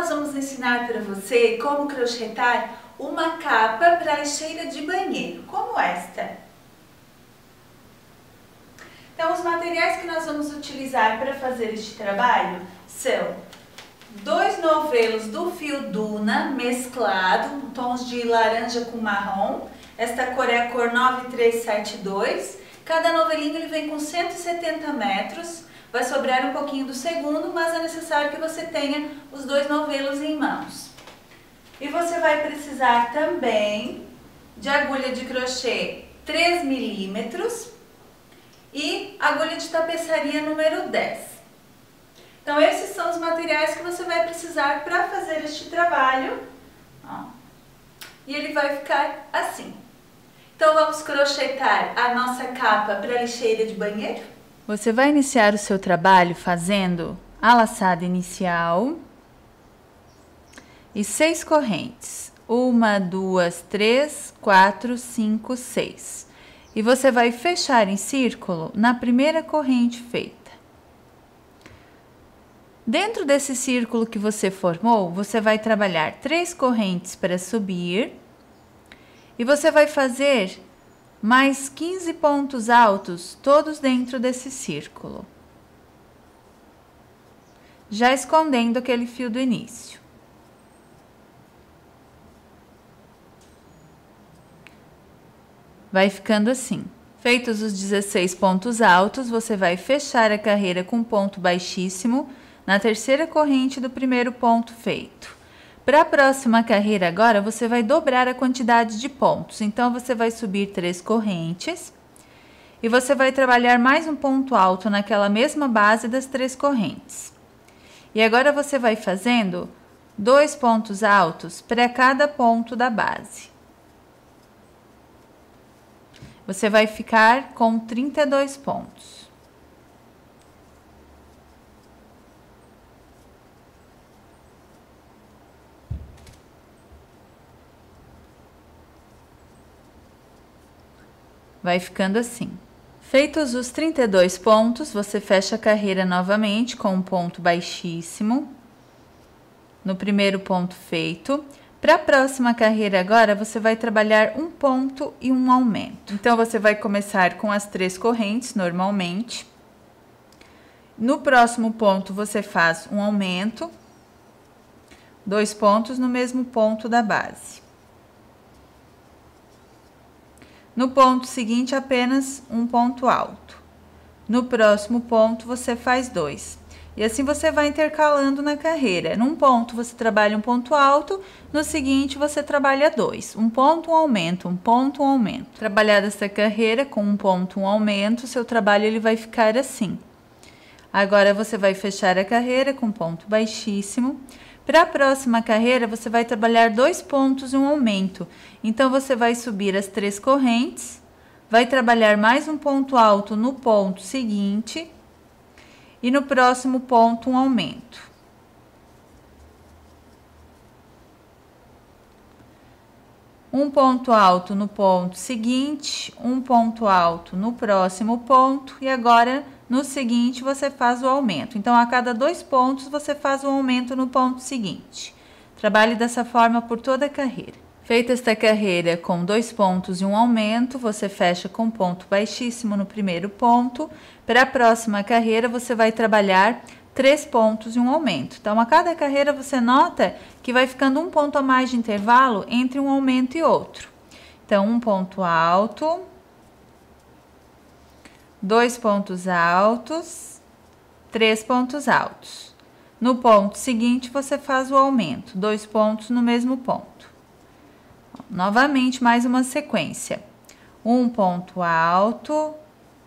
nós vamos ensinar para você como crochetar uma capa para lixeira de banheiro, como esta. Então, os materiais que nós vamos utilizar para fazer este trabalho são 2 novelos do fio Duna mesclado, tons de laranja com marrom. Esta cor é a cor 9372. Cada novelinho ele vem com 170 metros. Vai sobrar um pouquinho do segundo, mas é necessário que você tenha os 2 novelos em mãos. E você vai precisar também de agulha de crochê 3 milímetros e agulha de tapeçaria número 10. Então, esses são os materiais que você vai precisar para fazer este trabalho. Ó. E ele vai ficar assim. Então, vamos crochetar a nossa capa para a lixeira de banheiro? Você vai iniciar o seu trabalho fazendo a laçada inicial e 6 correntes. 1, 2, 3, 4, 5, 6. E você vai fechar em círculo na primeira corrente feita. Dentro desse círculo que você formou, você vai trabalhar 3 correntes para subir e você vai fazer mais 15 pontos altos, todos dentro desse círculo, já escondendo aquele fio do início. Vai ficando assim. Feitos os 16 pontos altos, você vai fechar a carreira com ponto baixíssimo na terceira corrente do primeiro ponto feito. Para a próxima carreira agora, você vai dobrar a quantidade de pontos. Então, você vai subir 3 correntes e você vai trabalhar mais um ponto alto naquela mesma base das 3 correntes. E agora, você vai fazendo 2 pontos altos para cada ponto da base. Você vai ficar com 32 pontos. Vai ficando assim. Feitos os 32 pontos, você fecha a carreira novamente com um ponto baixíssimo no primeiro ponto feito. Para a próxima carreira agora, você vai trabalhar um ponto e um aumento. Então, você vai começar com as 3 correntes normalmente. No próximo ponto, você faz um aumento, 2 pontos no mesmo ponto da base. No ponto seguinte, apenas um ponto alto. No próximo ponto, você faz 2. E assim você vai intercalando na carreira. Num ponto, você trabalha um ponto alto. No seguinte, você trabalha 2. Um ponto, um aumento, um ponto, um aumento. Trabalhada essa carreira com um ponto, um aumento, seu trabalho ele vai ficar assim. Agora, você vai fechar a carreira com ponto baixíssimo. Para a próxima carreira, você vai trabalhar 2 pontos e um aumento. Então, você vai subir as 3 correntes, vai trabalhar mais um ponto alto no ponto seguinte e no próximo ponto um aumento. Um ponto alto no ponto seguinte, um ponto alto no próximo ponto e agora no seguinte você faz o aumento. Então, a cada 2 pontos você faz o aumento no ponto seguinte. Trabalhe dessa forma por toda a carreira. Feita esta carreira com 2 pontos e um aumento, você fecha com ponto baixíssimo no primeiro ponto. Para a próxima carreira, você vai trabalhar 3 pontos e um aumento. Então, a cada carreira você nota que vai ficando um ponto a mais de intervalo entre um aumento e outro. Então, um ponto alto, 2 pontos altos, 3 pontos altos. No ponto seguinte, você faz o aumento, 2 pontos no mesmo ponto. Novamente, mais uma sequência. Um ponto alto,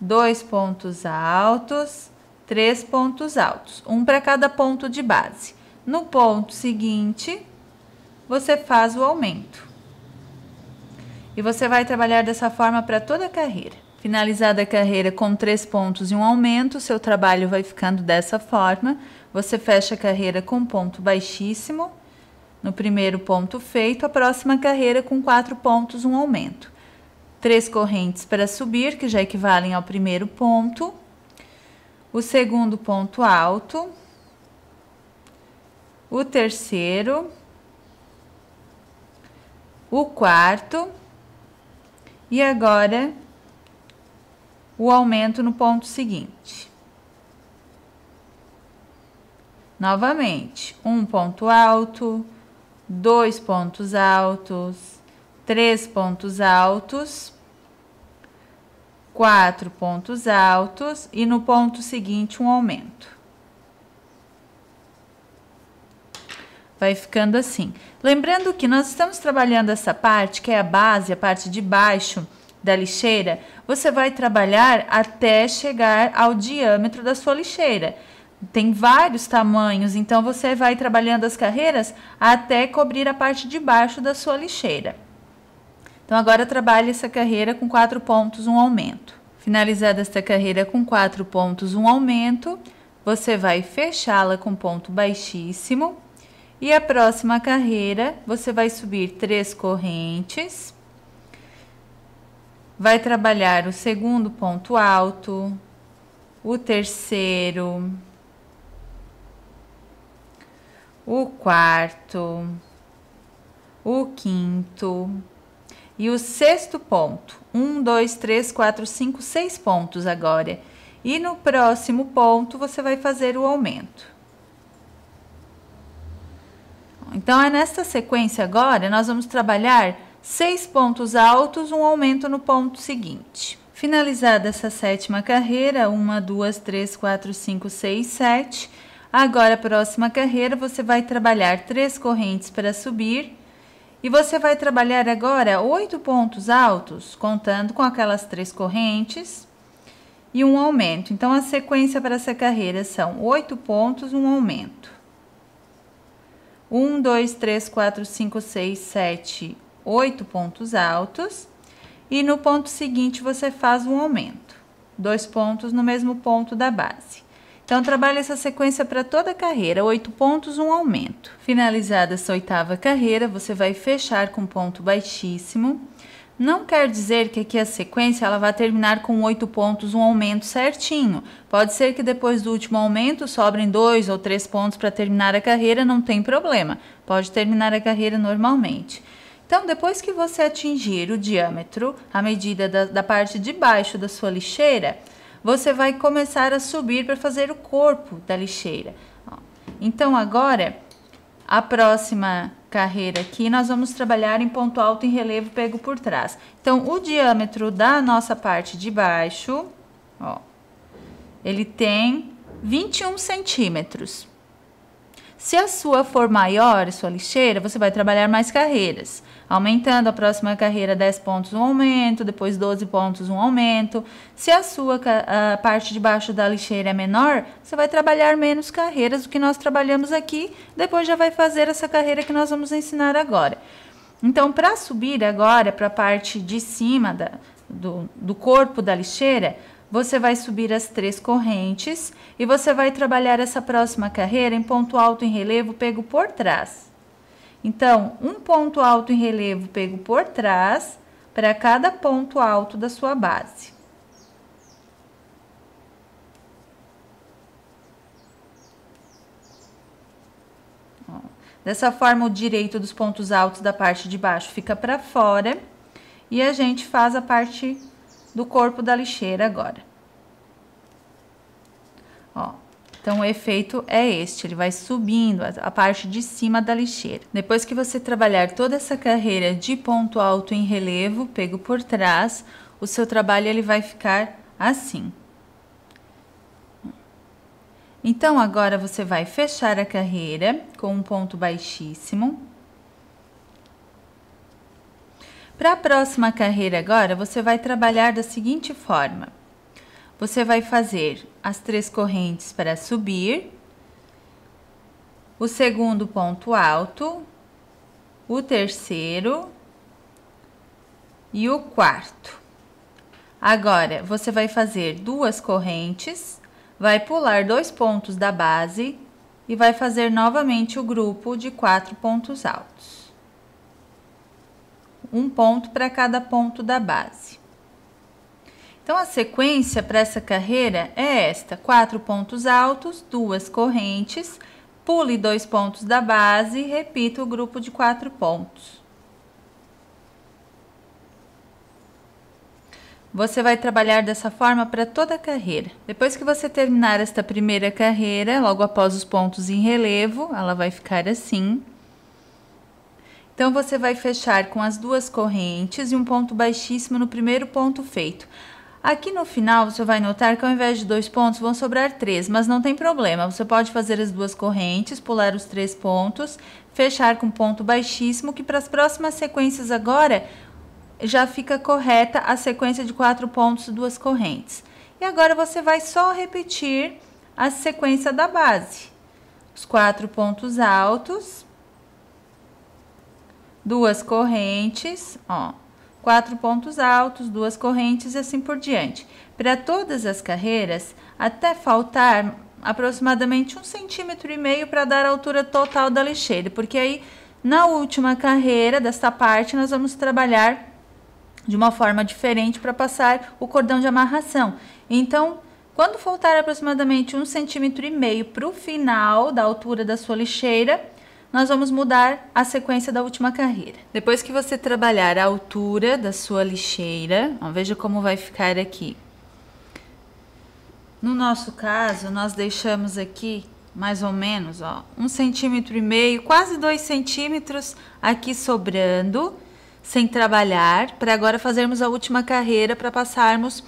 2 pontos altos, 3 pontos altos, um para cada ponto de base. No ponto seguinte, você faz o aumento. E você vai trabalhar dessa forma para toda a carreira. Finalizada a carreira com 3 pontos e um aumento, seu trabalho vai ficando dessa forma. Você fecha a carreira com ponto baixíssimo no primeiro ponto feito, a próxima carreira com 4 pontos, um aumento. 3 correntes para subir, que já equivalem ao primeiro ponto. O segundo ponto alto. o terceiro, o quarto e agora o aumento no ponto seguinte. Novamente, um ponto alto, 2 pontos altos, 3 pontos altos, 4 pontos altos e no ponto seguinte um aumento. Vai ficando assim. Lembrando que nós estamos trabalhando essa parte, que é a base, a parte de baixo da lixeira, você vai trabalhar até chegar ao diâmetro da sua lixeira. Tem vários tamanhos, então você vai trabalhando as carreiras até cobrir a parte de baixo da sua lixeira. Então, agora trabalhe essa carreira com 4 pontos, um aumento. Finalizada esta carreira com 4 pontos, um aumento, você vai fechá-la com ponto baixíssimo. E a próxima carreira, você vai subir 3 correntes, vai trabalhar o segundo ponto alto, o terceiro, o quarto, o quinto e o sexto ponto. 1, 2, 3, 4, 5, 6 pontos agora. E no próximo ponto, você vai fazer o aumento. Então, é nesta sequência agora, nós vamos trabalhar 6 pontos altos, um aumento no ponto seguinte. Finalizada essa sétima carreira, 1, 2, 3, 4, 5, 6, 7. Agora, a próxima carreira, você vai trabalhar 3 correntes para subir. E você vai trabalhar agora 8 pontos altos, contando com aquelas 3 correntes e um aumento. Então, a sequência para essa carreira são 8 pontos, um aumento. 1, 2, 3, 4, 5, 6, 7, 8 pontos altos. E no ponto seguinte, você faz um aumento. 2 pontos no mesmo ponto da base. Então, trabalhe essa sequência para toda a carreira, 8 pontos, um aumento. Finalizada essa oitava carreira, você vai fechar com ponto baixíssimo. Não quer dizer que aqui a sequência ela vai terminar com 8 pontos, um aumento certinho. Pode ser que depois do último aumento sobrem 2 ou 3 pontos para terminar a carreira, não tem problema. Pode terminar a carreira normalmente. Então, depois que você atingir o diâmetro, a medida da parte de baixo da sua lixeira, você vai começar a subir para fazer o corpo da lixeira. Então, agora, a próxima carreira aqui, nós vamos trabalhar em ponto alto em relevo pego por trás. Então, o diâmetro da nossa parte de baixo, ó, ele tem 21 centímetros. Se a sua for maior, a sua lixeira, você vai trabalhar mais carreiras. Aumentando a próxima carreira 10 pontos, um aumento, depois 12 pontos, um aumento. Se a sua a parte de baixo da lixeira é menor, você vai trabalhar menos carreiras do que nós trabalhamos aqui, depois já vai fazer essa carreira que nós vamos ensinar agora. Então, para subir agora para a parte de cima do corpo da lixeira, você vai subir as 3 correntes e você vai trabalhar essa próxima carreira em ponto alto em relevo pego por trás. Então, um ponto alto em relevo pego por trás para cada ponto alto da sua base. Ó, dessa forma, o direito dos pontos altos da parte de baixo fica para fora e a gente faz a parte do corpo da lixeira agora. Ó. Então, o efeito é este, ele vai subindo a parte de cima da lixeira. Depois que você trabalhar toda essa carreira de ponto alto em relevo, pego por trás, o seu trabalho ele vai ficar assim. Então, agora você vai fechar a carreira com um ponto baixíssimo. Para a próxima carreira agora, você vai trabalhar da seguinte forma. Você vai fazer as 3 correntes para subir, o segundo ponto alto, o terceiro e o quarto. Agora, você vai fazer 2 correntes, vai pular 2 pontos da base e vai fazer novamente o grupo de 4 pontos altos. Um ponto para cada ponto da base. Então, a sequência para essa carreira é esta: 4 pontos altos, 2 correntes, Pule 2 pontos da base e repita o grupo de 4 pontos. Você vai trabalhar dessa forma para toda a carreira. Depois que você terminar esta primeira carreira, logo após os pontos em relevo, ela vai ficar assim. Então, você vai fechar com as 2 correntes e um ponto baixíssimo no primeiro ponto feito. Aqui no final, você vai notar que ao invés de 2 pontos, vão sobrar 3, mas não tem problema. Você pode fazer as 2 correntes, pular os 3 pontos, fechar com ponto baixíssimo, que para as próximas sequências agora, já fica correta a sequência de 4 pontos e 2 correntes. E agora você vai só repetir a sequência da base. Os 4 pontos altos, 2 correntes, ó. 4 pontos altos, 2 correntes e assim por diante. Para todas as carreiras, até faltar aproximadamente 1,5 cm para dar a altura total da lixeira, porque aí na última carreira desta parte nós vamos trabalhar de uma forma diferente para passar o cordão de amarração. Então, quando faltar aproximadamente 1,5 cm para o final da altura da sua lixeira, nós vamos mudar a sequência da última carreira. Depois que você trabalhar a altura da sua lixeira, ó, veja como vai ficar aqui. No nosso caso, nós deixamos aqui mais ou menos, ó, 1,5 cm, quase 2 centímetros aqui sobrando, sem trabalhar, para agora fazermos a última carreira para passarmos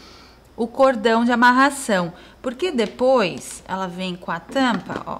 o cordão de amarração. Porque depois ela vem com a tampa, ó,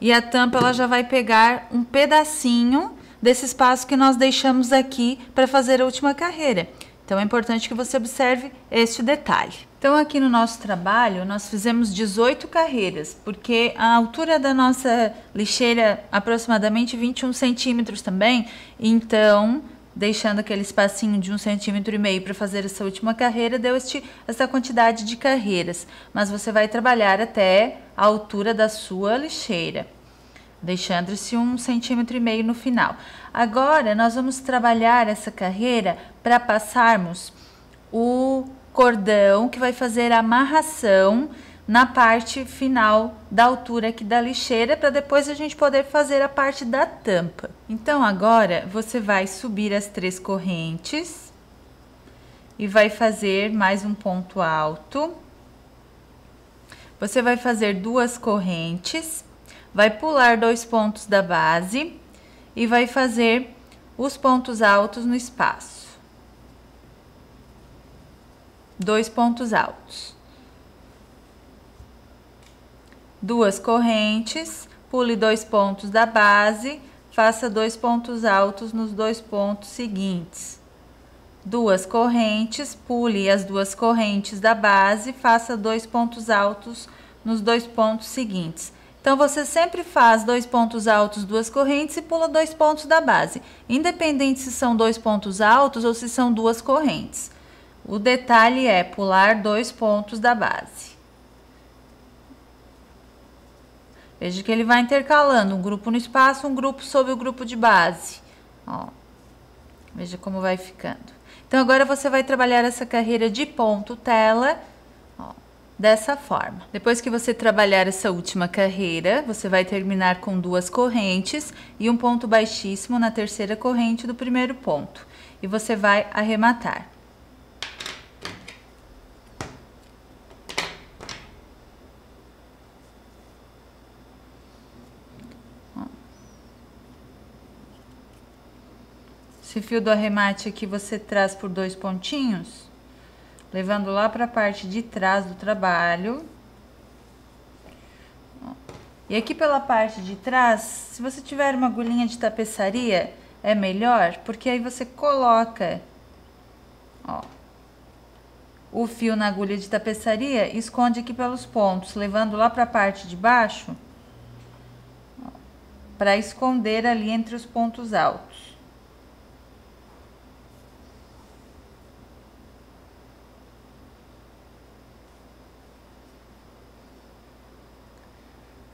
e a tampa ela já vai pegar um pedacinho desse espaço que nós deixamos aqui para fazer a última carreira. Então, é importante que você observe este detalhe. Então, aqui no nosso trabalho, nós fizemos 18 carreiras, porque a altura da nossa lixeira é aproximadamente 21 centímetros também. Então, deixando aquele espacinho de 1,5 cm para fazer essa última carreira, deu essa quantidade de carreiras. Mas você vai trabalhar até a altura da sua lixeira, deixando esse 1,5 cm no final. Agora, nós vamos trabalhar essa carreira para passarmos o cordão que vai fazer a amarração na parte final da altura aqui da lixeira, para depois a gente poder fazer a parte da tampa. Então, agora, você vai subir as 3 correntes e vai fazer mais um ponto alto. Você vai fazer 2 correntes, vai pular 2 pontos da base e vai fazer os pontos altos no espaço. 2 pontos altos. 2 correntes, pule 2 pontos da base, faça 2 pontos altos nos 2 pontos seguintes. 2 correntes, pule as 2 correntes da base, faça 2 pontos altos nos 2 pontos seguintes. Então, você sempre faz 2 pontos altos, 2 correntes e pula 2 pontos da base, independente se são 2 pontos altos ou se são 2 correntes. O detalhe é pular 2 pontos da base. Veja que ele vai intercalando um grupo no espaço, um grupo sobre o grupo de base. Ó, veja como vai ficando. Então, agora você vai trabalhar essa carreira de ponto tela, ó, dessa forma. Depois que você trabalhar essa última carreira, você vai terminar com 2 correntes e um ponto baixíssimo na terceira corrente do primeiro ponto. E você vai arrematar. Esse fio do arremate aqui você traz por 2 pontinhos, levando lá para a parte de trás do trabalho. E aqui pela parte de trás, se você tiver uma agulhinha de tapeçaria, é melhor, porque aí você coloca, ó, o fio na agulha de tapeçaria e esconde aqui pelos pontos, levando lá para a parte de baixo, para esconder ali entre os pontos altos.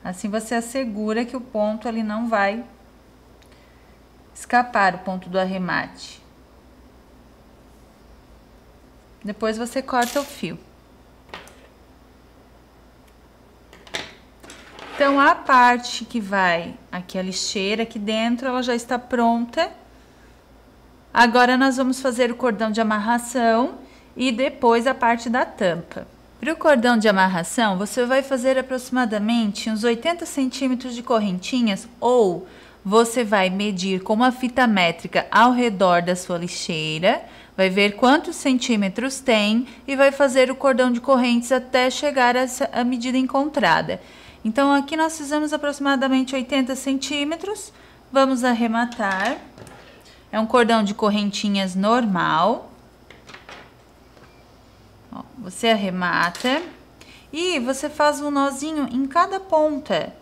Assim você assegura que o ponto ali não vai escapar, o ponto do arremate. Depois você corta o fio. Então, a parte que vai aqui a lixeira, aqui dentro, ela já está pronta. Agora, nós vamos fazer o cordão de amarração e depois a parte da tampa. Para o cordão de amarração, você vai fazer aproximadamente uns 80 centímetros de correntinhas ou você vai medir com uma fita métrica ao redor da sua lixeira, vai ver quantos centímetros tem e vai fazer o cordão de correntes até chegar a medida encontrada. Então, aqui nós fizemos aproximadamente 80 centímetros, vamos arrematar. É um cordão de correntinhas normal. Ó, você arremata e você faz um nozinho em cada ponta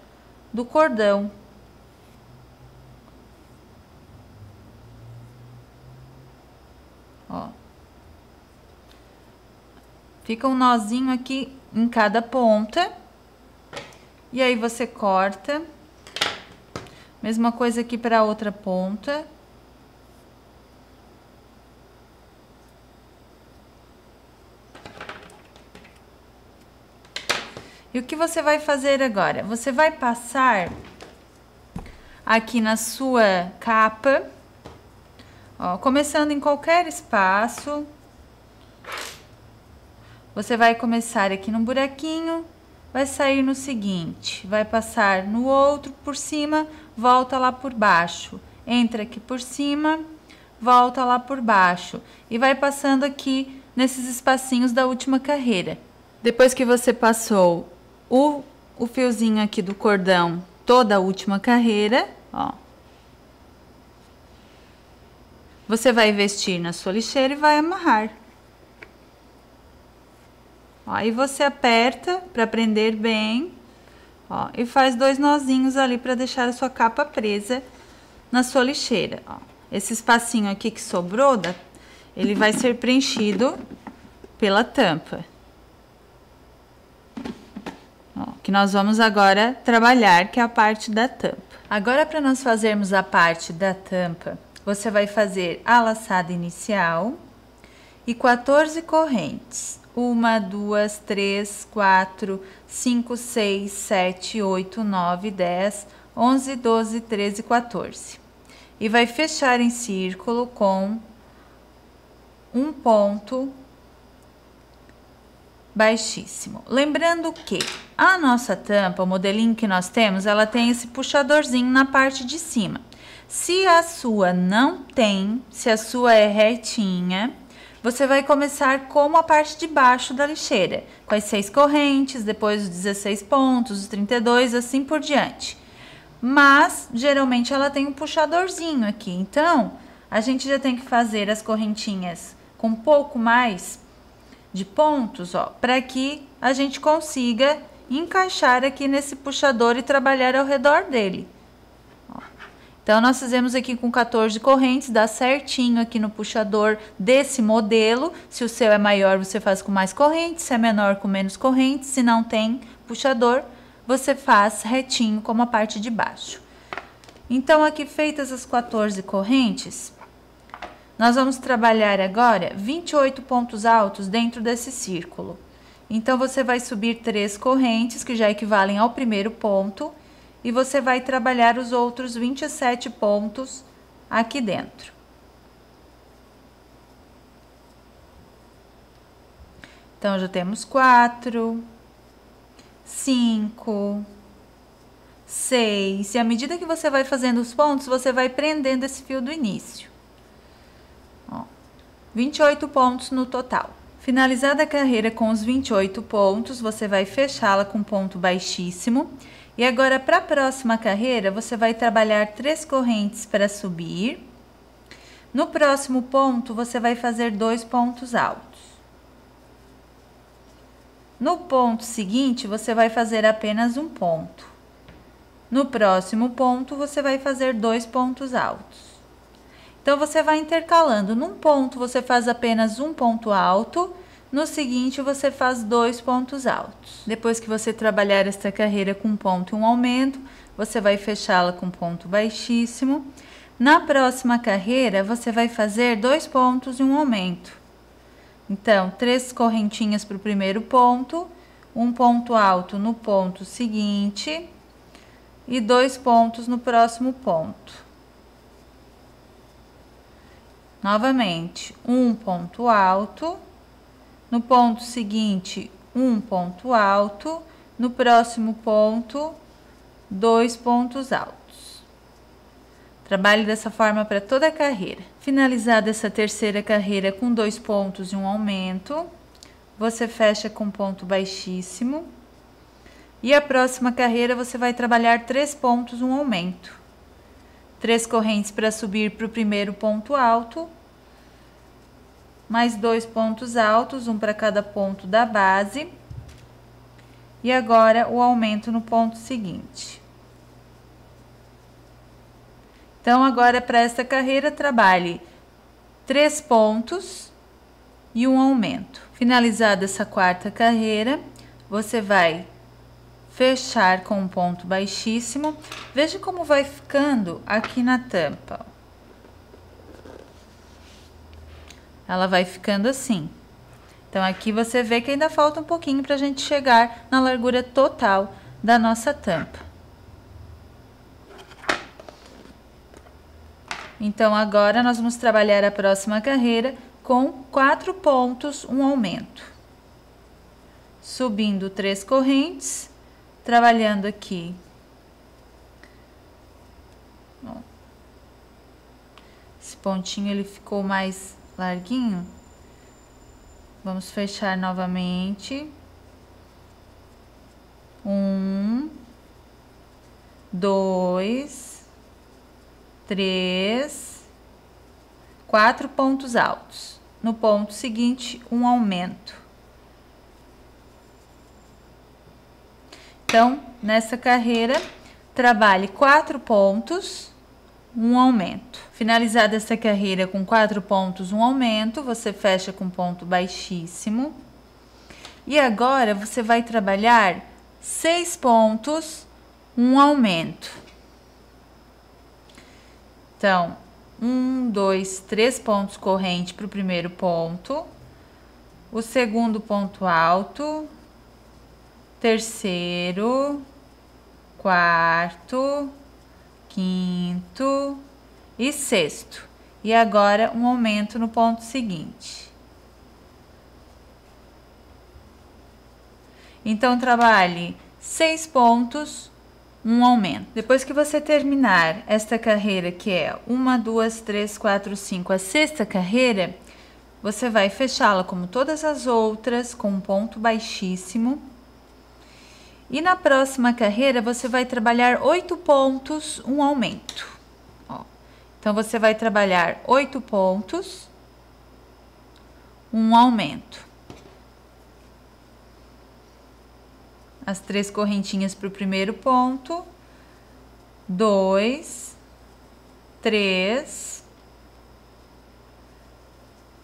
do cordão. Ó. Fica um nozinho aqui em cada ponta. E aí você corta. Mesma coisa aqui para a outra ponta. E o que você vai fazer agora? Você vai passar aqui na sua capa, ó, começando em qualquer espaço. Você vai começar aqui no buraquinho, vai sair no seguinte, vai passar no outro por cima, volta lá por baixo. Entra aqui por cima, volta lá por baixo. E vai passando aqui nesses espacinhos da última carreira. Depois que você passou o fiozinho aqui do cordão, toda a última carreira, ó. Você vai vestir na sua lixeira e vai amarrar. Ó, aí você aperta para prender bem, ó, e faz 2 nozinhos ali para deixar a sua capa presa na sua lixeira, ó. Esse espacinho aqui que sobrou, ele vai ser preenchido pela tampa. Ó, que nós vamos agora trabalhar, que é a parte da tampa. Agora, para nós fazermos a parte da tampa, você vai fazer a laçada inicial e 14 correntes. 1, 2, 3, 4, 5, 6, 7, 8, 9, 10, 11, 12, 13, 14. E vai fechar em círculo com um ponto baixíssimo. Lembrando que a nossa tampa, o modelinho que nós temos, ela tem esse puxadorzinho na parte de cima. Se a sua não tem, se a sua é retinha, você vai começar com a parte de baixo da lixeira, com as 6 correntes, depois os 16 pontos, os 32, assim por diante. Mas, geralmente, ela tem um puxadorzinho aqui, então, a gente já tem que fazer as correntinhas com um pouco mais de pontos, ó, para que a gente consiga encaixar aqui nesse puxador e trabalhar ao redor dele. Ó. Então, nós fizemos aqui com 14 correntes, dá certinho aqui no puxador desse modelo. Se o seu é maior, você faz com mais correntes, se é menor, com menos correntes. Se não tem puxador, você faz retinho como a parte de baixo. Então, aqui feitas as 14 correntes, nós vamos trabalhar agora 28 pontos altos dentro desse círculo. Então, você vai subir 3 correntes, que já equivalem ao primeiro ponto, e você vai trabalhar os outros 27 pontos aqui dentro. Então, já temos 4, 5, 6. E à medida que você vai fazendo os pontos, você vai prendendo esse fio do início. 28 pontos no total. Finalizada a carreira com os 28 pontos, você vai fechá-la com ponto baixíssimo. E agora, para a próxima carreira, você vai trabalhar 3 correntes para subir. No próximo ponto, você vai fazer 2 pontos altos. No ponto seguinte, você vai fazer apenas um ponto. No próximo ponto, você vai fazer 2 pontos altos. Então, você vai intercalando. Num ponto, você faz apenas um ponto alto. No seguinte, você faz 2 pontos altos. Depois que você trabalhar esta carreira com um ponto e um aumento, você vai fechá-la com ponto baixíssimo. Na próxima carreira, você vai fazer 2 pontos e um aumento. Então, 3 correntinhas para o primeiro ponto, um ponto alto no ponto seguinte, e 2 pontos no próximo ponto. Novamente, um ponto alto, no ponto seguinte, um ponto alto, no próximo ponto, 2 pontos altos. Trabalhe dessa forma para toda a carreira. Finalizada essa terceira carreira com 2 pontos e um aumento, você fecha com ponto baixíssimo. E a próxima carreira você vai trabalhar 3 pontos, um aumento. 3 correntes para subir para o primeiro ponto alto, mais 2 pontos altos, um para cada ponto da base. E agora o aumento no ponto seguinte. Então, agora para esta carreira, trabalhe 3 pontos e um aumento. Finalizada essa quarta carreira, você vai fechar com um ponto baixíssimo. Veja como vai ficando aqui na tampa. Ela vai ficando assim. Então, aqui você vê que ainda falta um pouquinho para a gente chegar na largura total da nossa tampa. Então, agora nós vamos trabalhar a próxima carreira com 4 pontos, um aumento. Subindo 3 correntes, trabalhando aqui. Ó. Esse pontinho ele ficou mais larguinho. Vamos fechar novamente. 1, 2, 3, 4 pontos altos. No ponto seguinte, um aumento. Então, nessa carreira, trabalhe 4 pontos, um aumento. Finalizada essa carreira com 4 pontos, um aumento, você fecha com ponto baixíssimo. E agora, você vai trabalhar 6 pontos, um aumento. Então, 1, 2, 3 pontos corrente para o primeiro ponto. O segundo ponto alto. Terceiro, quarto, quinto e sexto. E agora um aumento no ponto seguinte. Então, trabalhe 6 pontos, um aumento. Depois que você terminar esta carreira, que é 1, 2, 3, 4, 5, a sexta carreira, você vai fechá-la como todas as outras, com um ponto baixíssimo. E na próxima carreira, você vai trabalhar 8 pontos, um aumento. Ó. Então, você vai trabalhar 8 pontos, um aumento. As 3 correntinhas para o primeiro ponto. 2, 3,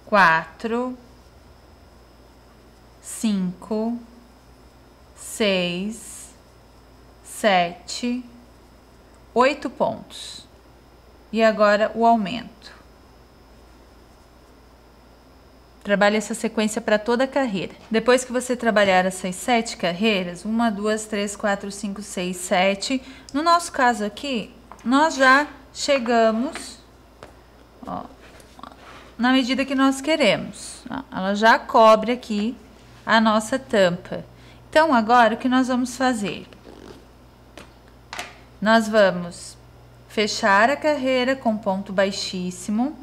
4, 5, 6, 7, 8 pontos. E agora o aumento. Trabalhe essa sequência para toda a carreira. Depois que você trabalhar essas 7 carreiras, 1, 2, 3, 4, 5, 6, 7. No nosso caso aqui, nós já chegamos, ó, na medida que nós queremos. Ó, ela já cobre aqui a nossa tampa. Então, agora, o que nós vamos fazer? Nós vamos fechar a carreira com ponto baixíssimo.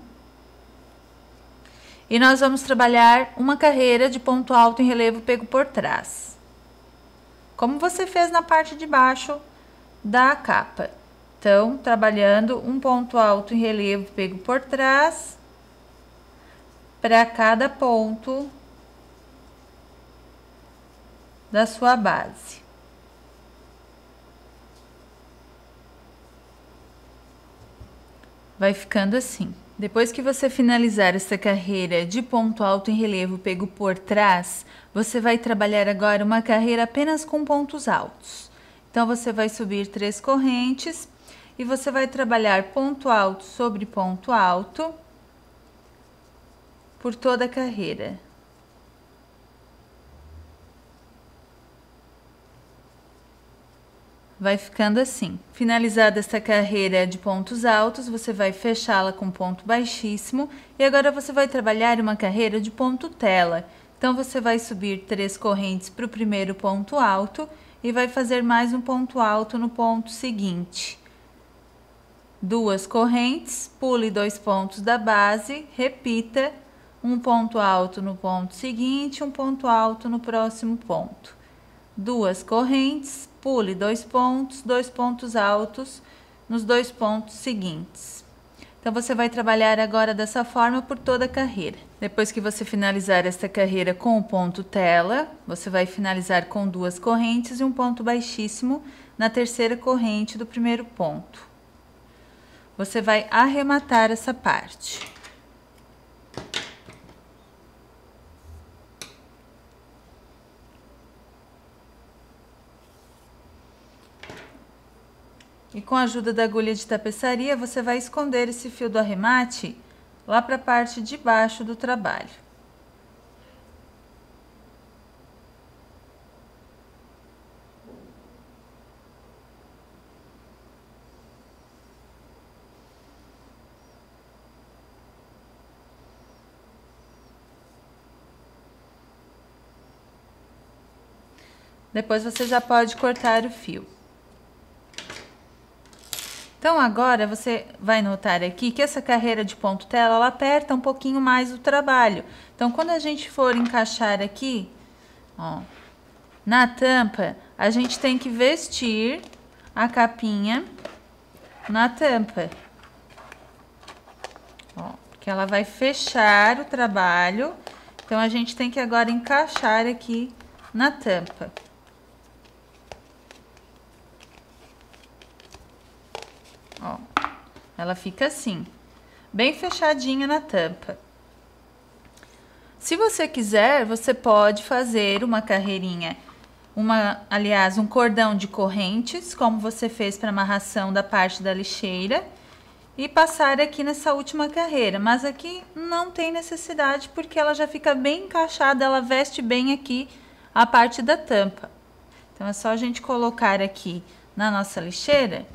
E nós vamos trabalhar uma carreira de ponto alto em relevo pego por trás. Como você fez na parte de baixo da capa. Então, trabalhando um ponto alto em relevo pego por trás para cada ponto da sua base. Vai ficando assim. Depois que você finalizar essa carreira de ponto alto em relevo pego por trás, você vai trabalhar agora uma carreira apenas com pontos altos. Então, você vai subir 3 correntes e você vai trabalhar ponto alto sobre ponto alto por toda a carreira. vai ficando assim. Finalizada essa carreira de pontos altos, você vai fechá-la com ponto baixíssimo e agora você vai trabalhar uma carreira de ponto tela. Então você vai subir 3 correntes para o primeiro ponto alto e vai fazer mais um ponto alto no ponto seguinte. 2 correntes, pule 2 pontos da base, repita um ponto alto no ponto seguinte, um ponto alto no próximo ponto. 2 correntes, pule 2 pontos altos nos 2 pontos seguintes. Então, você vai trabalhar agora dessa forma por toda a carreira. Depois que você finalizar esta carreira com o ponto tela, você vai finalizar com 2 correntes e um ponto baixíssimo na terceira corrente do primeiro ponto. Você vai arrematar essa parte. E com a ajuda da agulha de tapeçaria, você vai esconder esse fio do arremate lá para a parte de baixo do trabalho. Depois você já pode cortar o fio. Então, agora você vai notar aqui que essa carreira de ponto tela, ela aperta um pouquinho mais o trabalho. Então, quando a gente for encaixar aqui, ó, na tampa, a gente tem que vestir a capinha na tampa. Ó, porque ela vai fechar o trabalho. Então, a gente tem que agora encaixar aqui na tampa. Ó, ela fica assim, bem fechadinha na tampa. Se você quiser, você pode fazer uma carreirinha, aliás, um cordão de correntes, como você fez para amarração da parte da lixeira, e passar aqui nessa última carreira. Mas aqui não tem necessidade, porque ela já fica bem encaixada, ela veste bem aqui a parte da tampa. Então, é só a gente colocar aqui na nossa lixeira.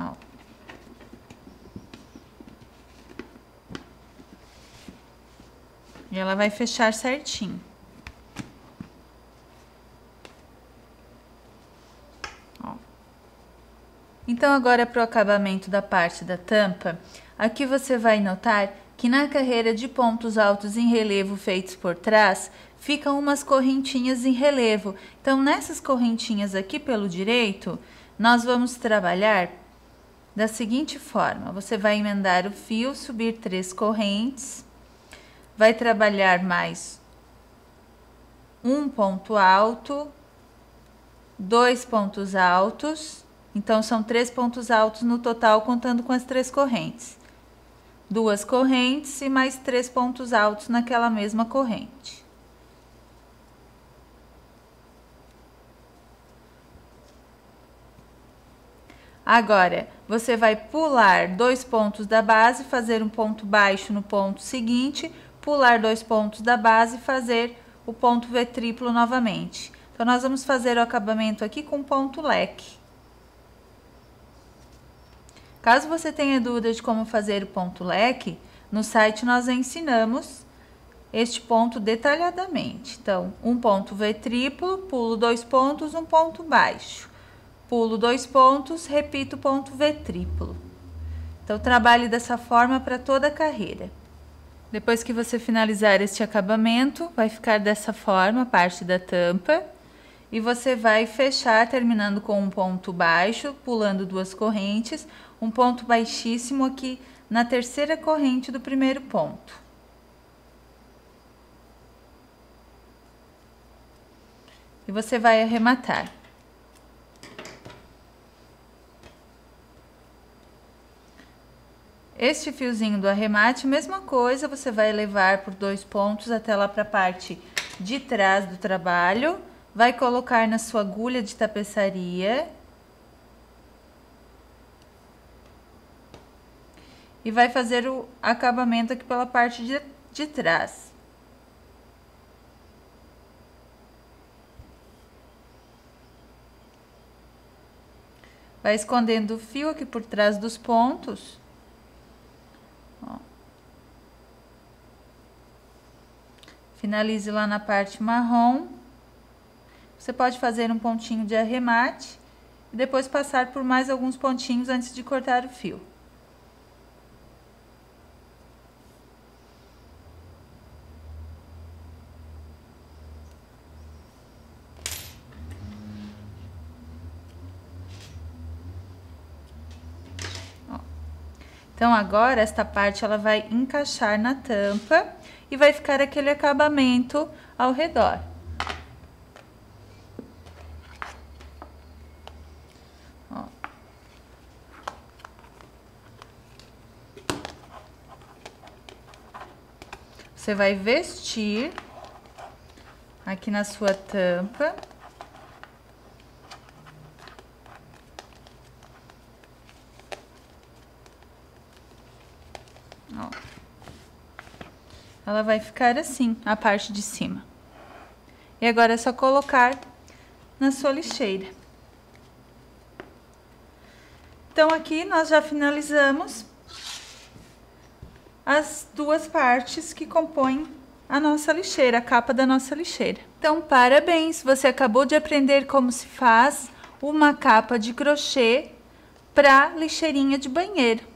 Ó. E ela vai fechar certinho. Ó. Então, agora para o acabamento da parte da tampa, aqui você vai notar que na carreira de pontos altos em relevo feitos por trás, ficam umas correntinhas em relevo. Então, nessas correntinhas aqui pelo direito, nós vamos trabalhar da seguinte forma: você vai emendar o fio, subir 3 correntes, vai trabalhar mais um ponto alto, 2 pontos altos, então são 3 pontos altos no total, contando com as 3 correntes. 2 correntes e mais 3 pontos altos naquela mesma corrente. Agora, você vai pular 2 pontos da base, fazer um ponto baixo no ponto seguinte, pular 2 pontos da base e fazer o ponto V triplo novamente. Então, nós vamos fazer o acabamento aqui com ponto leque. Caso você tenha dúvida de como fazer o ponto leque, no site nós ensinamos este ponto detalhadamente. Então, um ponto V triplo, pulo 2 pontos, um ponto baixo. Pulo 2 pontos, repito o ponto V triplo. Então, trabalhe dessa forma para toda a carreira. Depois que você finalizar este acabamento, vai ficar dessa forma a parte da tampa. E você vai fechar terminando com um ponto baixo, pulando 2 correntes, um ponto baixíssimo aqui na terceira corrente do primeiro ponto. E você vai arrematar. Este fiozinho do arremate, mesma coisa, você vai levar por 2 pontos até lá para a parte de trás do trabalho, vai colocar na sua agulha de tapeçaria e vai fazer o acabamento aqui pela parte de trás. Vai escondendo o fio aqui por trás dos pontos. Ó. Finalize lá na parte marrom. Você pode fazer um pontinho de arremate e depois passar por mais alguns pontinhos antes de cortar o fio. Então, agora, esta parte ela vai encaixar na tampa e vai ficar aquele acabamento ao redor. Ó. Você vai vestir aqui na sua tampa. Ó. Ela vai ficar assim, a parte de cima. E agora é só colocar na sua lixeira. Então, aqui nós já finalizamos as duas partes que compõem a nossa lixeira, a capa da nossa lixeira. Então, parabéns! Você acabou de aprender como se faz uma capa de crochê para lixeirinha de banheiro.